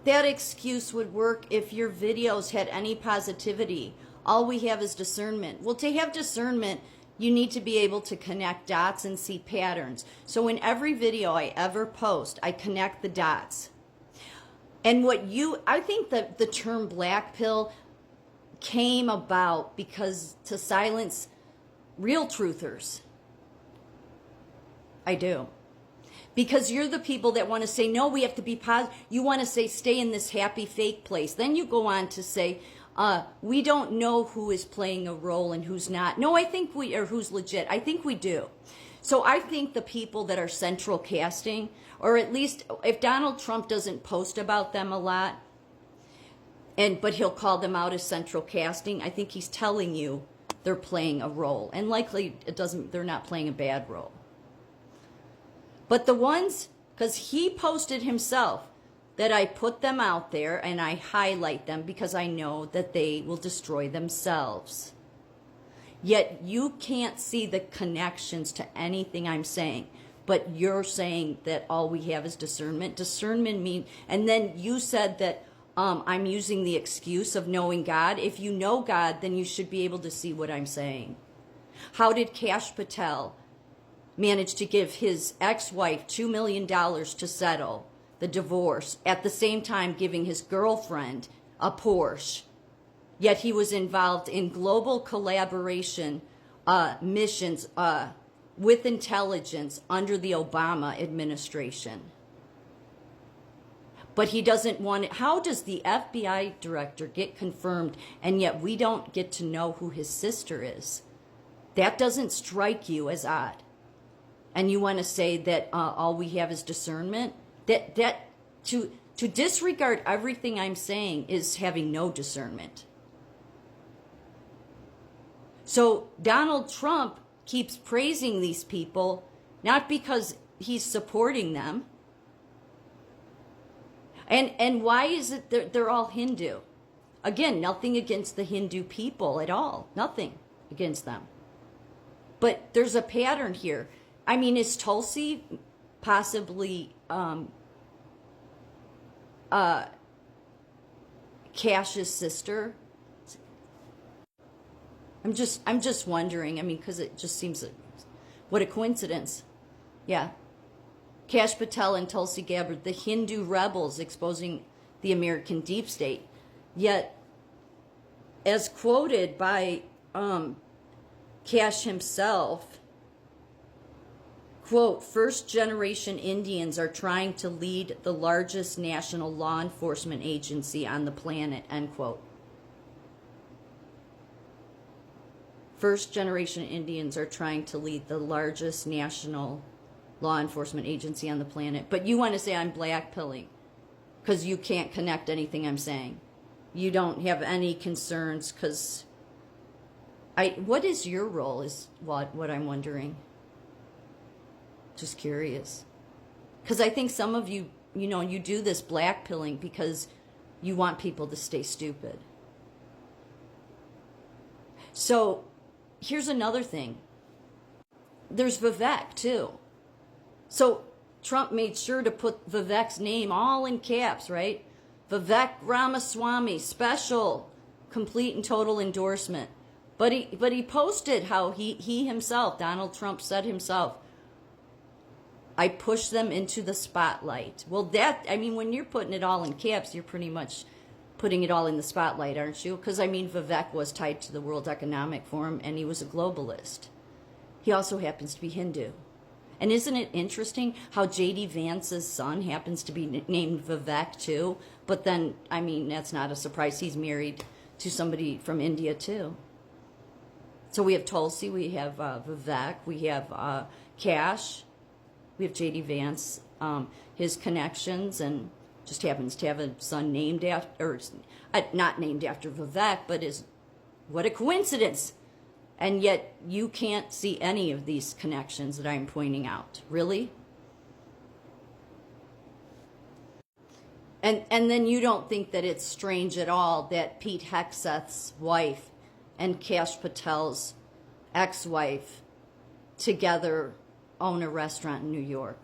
That excuse would work if your videos had any positivity. All we have is discernment. Well, to have discernment, you need to be able to connect dots and see patterns. So in every video I ever post, I connect the dots. And I think that the term black pill came about because to silence real truthers. I do. Because you're the people that want to say, no, we have to be positive. You want to say, stay in this happy fake place. Then you go on to say, we don't know who is playing a role and who's not. No, or who's legit. I think we do. So I think the people that are central casting, or at least if Donald Trump doesn't post about them a lot, but he'll call them out as central casting, I think he's telling you they're playing a role. And likely they're not playing a bad role. But the ones, because he posted himself that I put them out there and I highlight them because I know that they will destroy themselves. Yet you can't see the connections to anything I'm saying. But you're saying that all we have is discernment. Discernment means, and then you said that I'm using the excuse of knowing God. If you know God, then you should be able to see what I'm saying. How did Kash Patel managed to give his ex-wife $2 million to settle the divorce, at the same time giving his girlfriend a Porsche? Yet he was involved in global collaboration missions with intelligence under the Obama administration. But he doesn't want it. How does the FBI director get confirmed and yet we don't get to know who his sister is? That doesn't strike you as odd. And you want to say that all we have is discernment? To disregard everything I'm saying is having no discernment. So Donald Trump keeps praising these people, not because he's supporting them. And why is it they're all Hindu? Again, nothing against the Hindu people at all. Nothing against them. But there's a pattern here. I mean, is Tulsi possibly Kash's sister? I'm just wondering. I mean, because it just seems what a coincidence. Yeah. Kash Patel and Tulsi Gabbard, the Hindu rebels exposing the American deep state. Yet, as quoted by Kash himself, quote, first-generation Indians are trying to lead the largest national law enforcement agency on the planet, end quote. First-generation Indians are trying to lead the largest national law enforcement agency on the planet. But you want to say I'm blackpilling because you can't connect anything I'm saying. You don't have any concerns because what is your role is what I'm wondering. Just curious. Because I think some of you, you do this blackpilling because you want people to stay stupid. So here's another thing. There's Vivek, too. So Trump made sure to put Vivek's name all in caps, right? Vivek Ramaswamy, special, complete and total endorsement. But he posted how he himself, Donald Trump said himself, I push them into the spotlight. Well, when you're putting it all in caps, you're pretty much putting it all in the spotlight, aren't you? Because, Vivek was tied to the World Economic Forum, and he was a globalist. He also happens to be Hindu. And isn't it interesting how J.D. Vance's son happens to be named Vivek, too? But then, that's not a surprise. He's married to somebody from India, too. So we have Tulsi, we have Vivek, we have Kash, we have J.D. Vance, his connections, and just happens to have a son named after, or not named after Vivek, but what a coincidence. And yet you can't see any of these connections that I'm pointing out. Really? And then you don't think that it's strange at all that Pete Hegseth's wife and Kash Patel's ex-wife together own a restaurant in New York.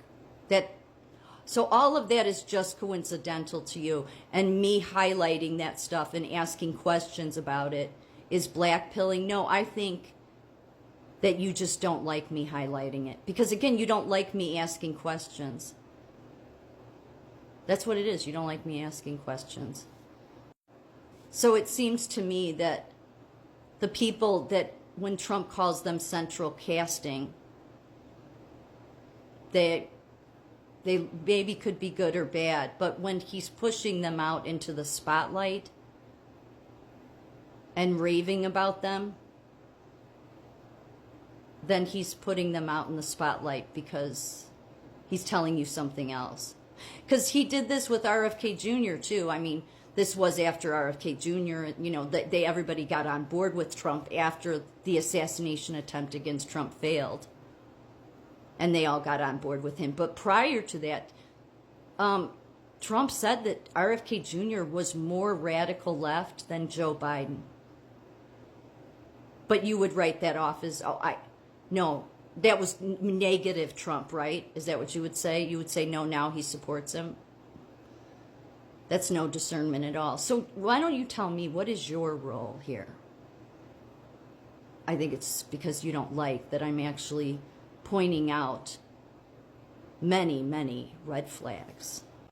That So all of that is just coincidental to you. And me highlighting that stuff and asking questions about it is blackpilling. No, I think that you just don't like me highlighting it. Because again, you don't like me asking questions. That's what it is. You don't like me asking questions. So it seems to me that the people that, when Trump calls them central casting, they maybe could be good or bad, but when he's pushing them out into the spotlight and raving about them, then he's putting them out in the spotlight because he's telling you something else. Because he did this with RFK Jr. too. I mean, this was after RFK Jr., you know, everybody got on board with Trump after the assassination attempt against Trump failed. And they all got on board with him. But prior to that, Trump said that RFK Jr. was more radical left than Joe Biden. But you would write that off as, no, that was negative Trump, right? Is that what you would say? You would say, no, now he supports him. That's no discernment at all. So why don't you tell me, what is your role here? I think it's because you don't like that I'm actually pointing out many, many red flags.